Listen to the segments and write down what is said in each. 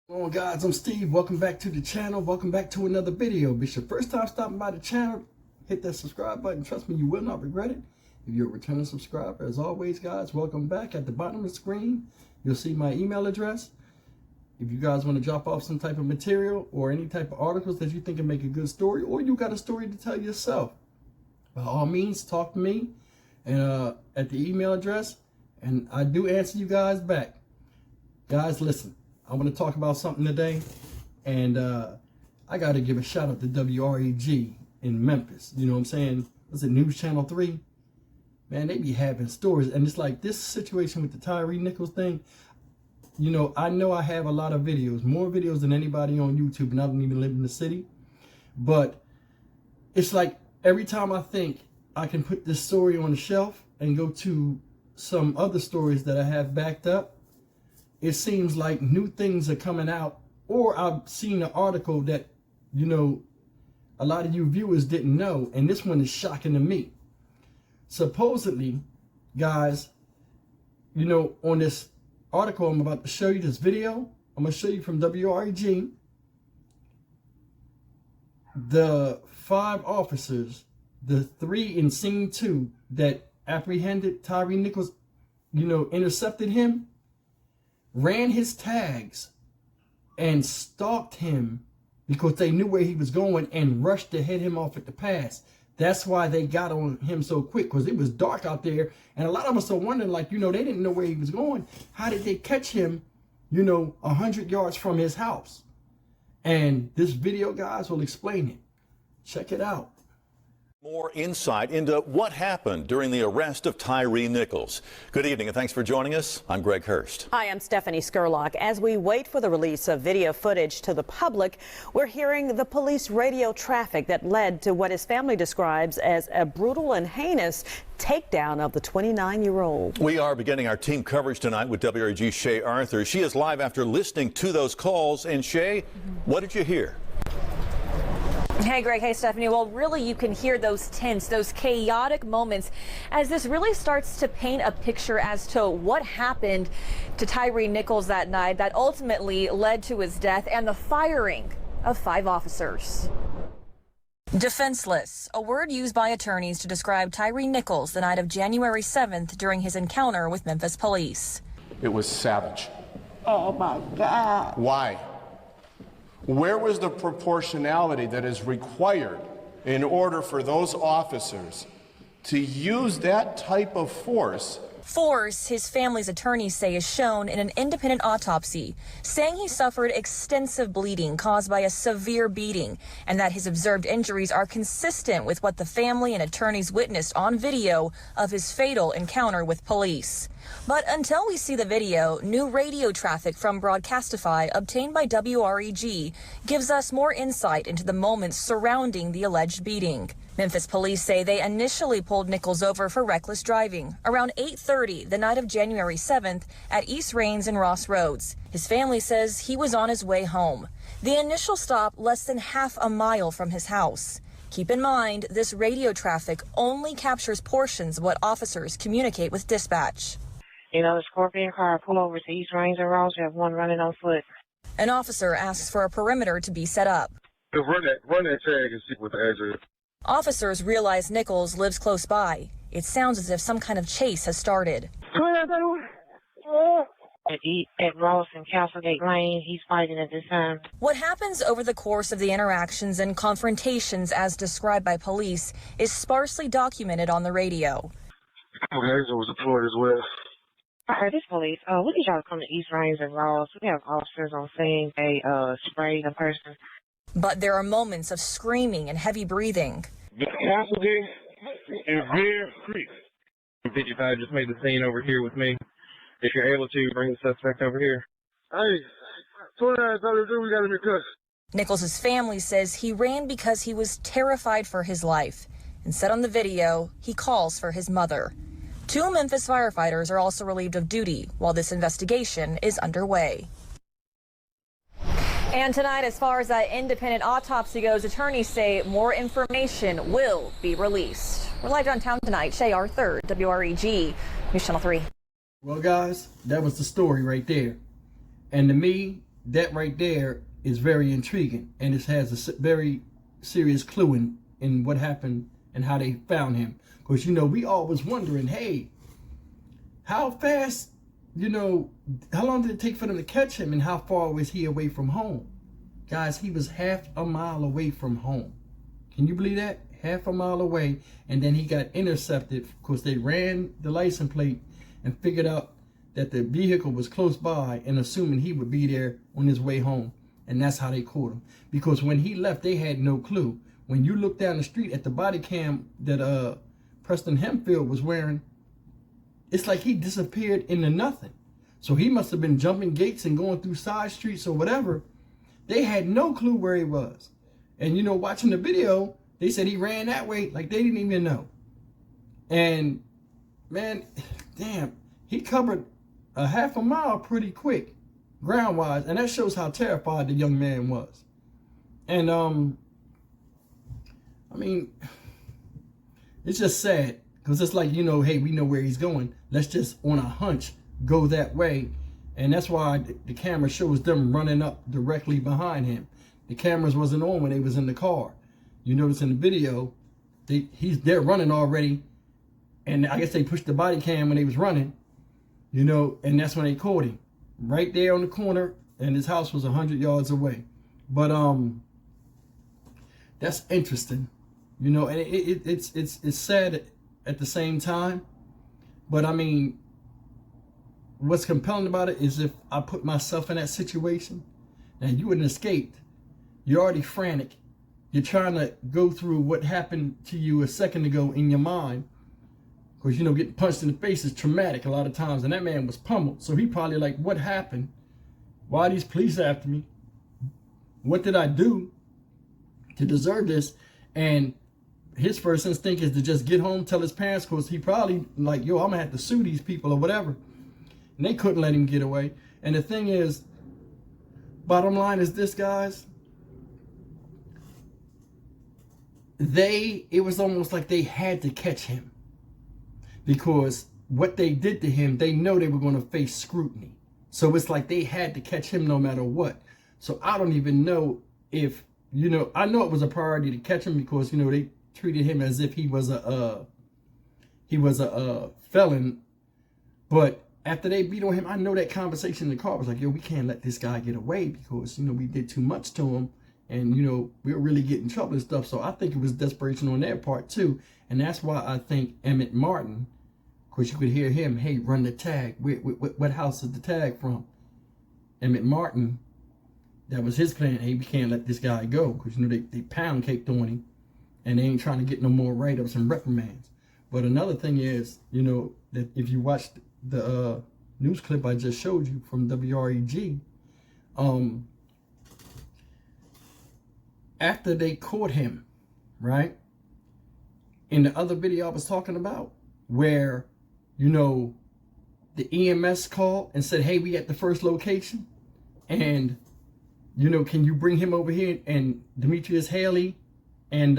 Hello guys, I'm Steve. Welcome back to the channel. Welcome back to another video. If it's your first time stopping by the channel, hit that subscribe button. Trust me, you will not regret it. If you're a returning subscriber, as always guys, welcome back. At the bottom of the screen, you'll see my email address. If you guys want to drop off some type of material or any type of articles that you think can make a good story, or you got a story to tell yourself, by all means, talk to me and at the email address, and I do answer you guys back. Guys, listen. I want to talk about something today, and I got to give a shout out to WREG in Memphis. You know what I'm saying? Was it News Channel 3? Man, they be having stories, and it's like this situation with the Tyre Nichols thing. You know I have a lot of videos, more videos than anybody on YouTube, and I don't even live in the city. But it's like every time I think I can put this story on the shelf and go to some other stories that I have backed up, it seems like new things are coming out, or I've seen an article that, you know, a lot of you viewers didn't know, and this one is shocking to me. Supposedly, guys, you know, on this article I'm about to show you, this video, I'm going to show you from WREG, the 5 officers, the 3 in scene 2 that apprehended Tyre Nichols, you know, intercepted him, ran his tags and stalked him because they knew where he was going and rushed to head him off at the pass. That's why they got on him so quick, because it was dark out there, and a lot of us are wondering, like, you know, they didn't know where he was going. How did they catch him, you know, 100 yards from his house? And this video, guys, will explain it. Check it out. More insight into what happened during the arrest of Tyre Nichols. Good evening and thanks for joining us. I'm Greg Hurst. Hi, I'm Stephanie Skurlock. As we wait for the release of video footage to the public, we're hearing the police radio traffic that led to what his family describes as a brutal and heinous takedown of the 29-year-old. We are beginning our team coverage tonight with WREG's Shay Arthur. She is live after listening to those calls. And Shay, what did you hear? Hey, Greg. Hey, Stephanie. Well, really, you can hear those tense, those chaotic moments as this really starts to paint a picture as to what happened to Tyre Nichols that night that ultimately led to his death and the firing of 5 officers. Defenseless, a word used by attorneys to describe Tyre Nichols the night of January 7th during his encounter with Memphis police. It was savage. Oh, my God. Why? Where was the proportionality that is required in order for those officers to use that type of force? Force, his family's attorneys say, is shown in an independent autopsy, saying he suffered extensive bleeding caused by a severe beating, and that his observed injuries are consistent with what the family and attorneys witnessed on video of his fatal encounter with police. But until we see the video, new radio traffic from Broadcastify obtained by WREG gives us more insight into the moments surrounding the alleged beating. Memphis police say they initially pulled Nichols over for reckless driving around 8:30 the night of January 7th at East Rains and Ross Roads. His family says he was on his way home. The initial stop less than half a mile from his house. Keep in mind, this radio traffic only captures portions of what officers communicate with dispatch. You know, the Scorpion car pull over to East Range and Ross. You have one running on foot. An officer asks for a perimeter to be set up. Run that tag and see what the address. Officers realize Nichols lives close by. It sounds as if some kind of chase has started. At Ross and Castlegate Lane, he's fighting at this time. What happens over the course of the interactions and confrontations as described by police is sparsely documented on the radio. Okay, so was deployed as well. All right, this police. We need y'all to come to East Range and Ross. We have officers on scene. They sprayed a person. But there are moments of screaming and heavy breathing. Castlegate and Bear Creek. 55 just made the scene over here with me. If you're able to, bring the suspect over here. Hey, 2932, we got him in cuffs. Nichols' family says he ran because he was terrified for his life, and said on the video he calls for his mother. 2 Memphis firefighters are also relieved of duty while this investigation is underway. And tonight, as far as that independent autopsy goes, attorneys say more information will be released. We're live downtown tonight. Shay Arthur, WREG, News Channel 3. Well, guys, that was the story right there. And to me, that right there is very intriguing, and it has a very serious clue in what happened and how they found him. Because, you know, we always wondering, hey, how fast, you know, how long did it take for them to catch him, and how far was he away from home? Guys, he was half a mile away from home. Can you believe that? Half a mile away, and then he got intercepted. Of course, they ran the license plate and figured out that the vehicle was close by, and assuming he would be there on his way home. And that's how they caught him. Because when he left, they had no clue. When you look down the street at the body cam that Preston Hempfield was wearing, it's like he disappeared into nothing. So he must have been jumping gates and going through side streets or whatever. They had no clue where he was. And, you know, watching the video, they said he ran that way like they didn't even know. And, man, damn, he covered a half a mile pretty quick, ground-wise. And that shows how terrified the young man was. And, I mean, it's just sad. Because it's like, you know, hey, we know where he's going. Let's just, on a hunch, go that way. And that's why the camera shows them running up directly behind him. The cameras wasn't on when they was in the car. You notice in the video, they're running already. And I guess they pushed the body cam when they was running. You know, and that's when they caught him. Right there on the corner, and his house was 100 yards away. But that's interesting. You know, and it's sad at the same time. But I mean, what's compelling about it is if I put myself in that situation, and you wouldn't escaped, you're already frantic. You're trying to go through what happened to you a second ago in your mind. Because, you know, getting punched in the face is traumatic a lot of times. And that man was pummeled. So he probably like, what happened? Why are these police after me? What did I do to deserve this? And his first instinct is to just get home, tell his parents, because he probably like, yo, I'm going to have to sue these people or whatever. And they couldn't let him get away. And the thing is, bottom line is this, guys. It was almost like they had to catch him. Because what they did to him, they know they were going to face scrutiny. So it's like they had to catch him no matter what. So I don't even know if, you know, I know it was a priority to catch him because, you know, they treated him as if he was a felon. But after they beat on him, I know that conversation in the car was like, yo, we can't let this guy get away because, you know, we did too much to him. And, you know, we'll really get in trouble and stuff. So I think it was desperation on their part, too. And that's why I think Emmett Martin, of course, you could hear him, hey, run the tag. What house is the tag from? Emmett Martin, that was his plan. Hey, we can't let this guy go because, you know, they pound caked on him. And they ain't trying to get no more write-ups and reprimands. But another thing is, you know, that if you watched the news clip I just showed you from WREG, after they caught him, right? In the other video I was talking about, where, you know, the EMS called and said, hey, we at the first location. And, you know, can you bring him over here? And Demetrius Haley and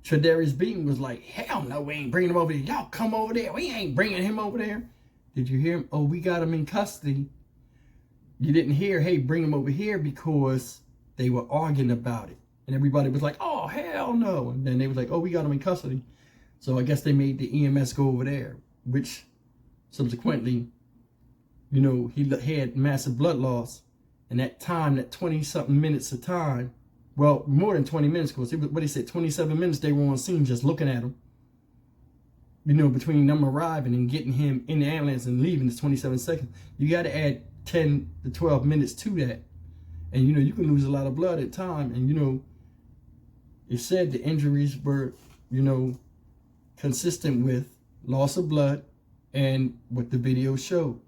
Tredarius Beaton was like, hell no, we ain't bringing him over there. Y'all come over there. We ain't bringing him over there. Did you hear him? Oh, we got him in custody. You didn't hear, hey, bring him over here because they were arguing about it. And everybody was like, oh, hell no. And then they was like, oh, we got him in custody. So I guess they made the EMS go over there, which subsequently, you know, he had massive blood loss. And that time, that 20-something minutes of time, well, more than 20 minutes, because it was, what he said, 27 minutes they were on scene just looking at him. You know, between them arriving and getting him in the ambulance and leaving is 27 seconds. You got to add 10 to 12 minutes to that. And, you know, you can lose a lot of blood at time. And, you know, it said the injuries were, you know, consistent with loss of blood and what the video showed.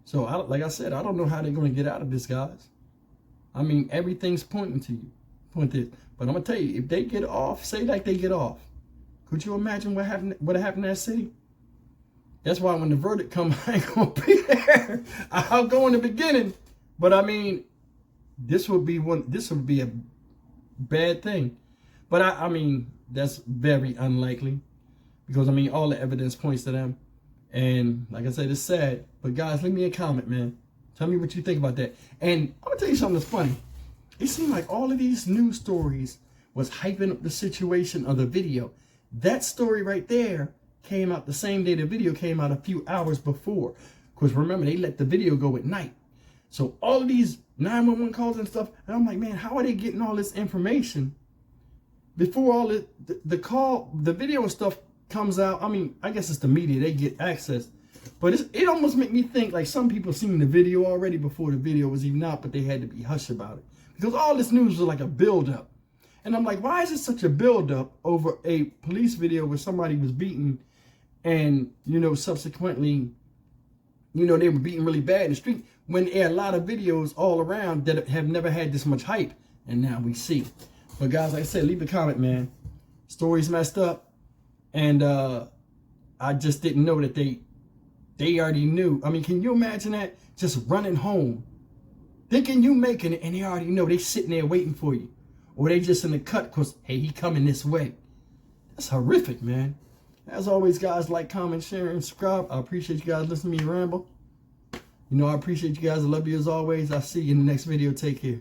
So, like I said, I don't know how they're going to get out of this, guys. I mean, everything's pointing to you. But I'm going to tell you, if they get off, say like they get off. Could you imagine what happened in that city? That's why when the verdict comes, I ain't going to be there. I'll go in the beginning. But, I mean, this would be a bad thing. But I mean, that's very unlikely because I mean, all the evidence points to them. And like I said, it's sad. But guys, leave me a comment, man. Tell me what you think about that. And I'm gonna tell you something that's funny. It seemed like all of these news stories was hyping up the situation of the video. That story right there came out the same day the video came out, a few hours before. Because remember, they let the video go at night. So all of these 911 calls and stuff, and I'm like, man, how are they getting all this information before all the video and stuff comes out? I mean, I guess it's the media, they get access. But it almost make me think like some people seen the video already before the video was even out, but they had to be hush about it. Because all this news was like a build-up. And I'm like, why is it such a build-up over a police video where somebody was beaten and, you know, subsequently, you know, they were beaten really bad in the street, when there are a lot of videos all around that have never had this much hype, and now we see. But guys, like I said, leave a comment, man. Story's messed up, and I just didn't know that they already knew. I mean, can you imagine that? Just running home, thinking you making it, and they already know. They sitting there waiting for you. Or they just in the cut because, hey, he coming this way. That's horrific, man. As always, guys, like, comment, share, and subscribe. I appreciate you guys listening to me ramble. You know, I appreciate you guys. I love you as always. I'll see you in the next video. Take care.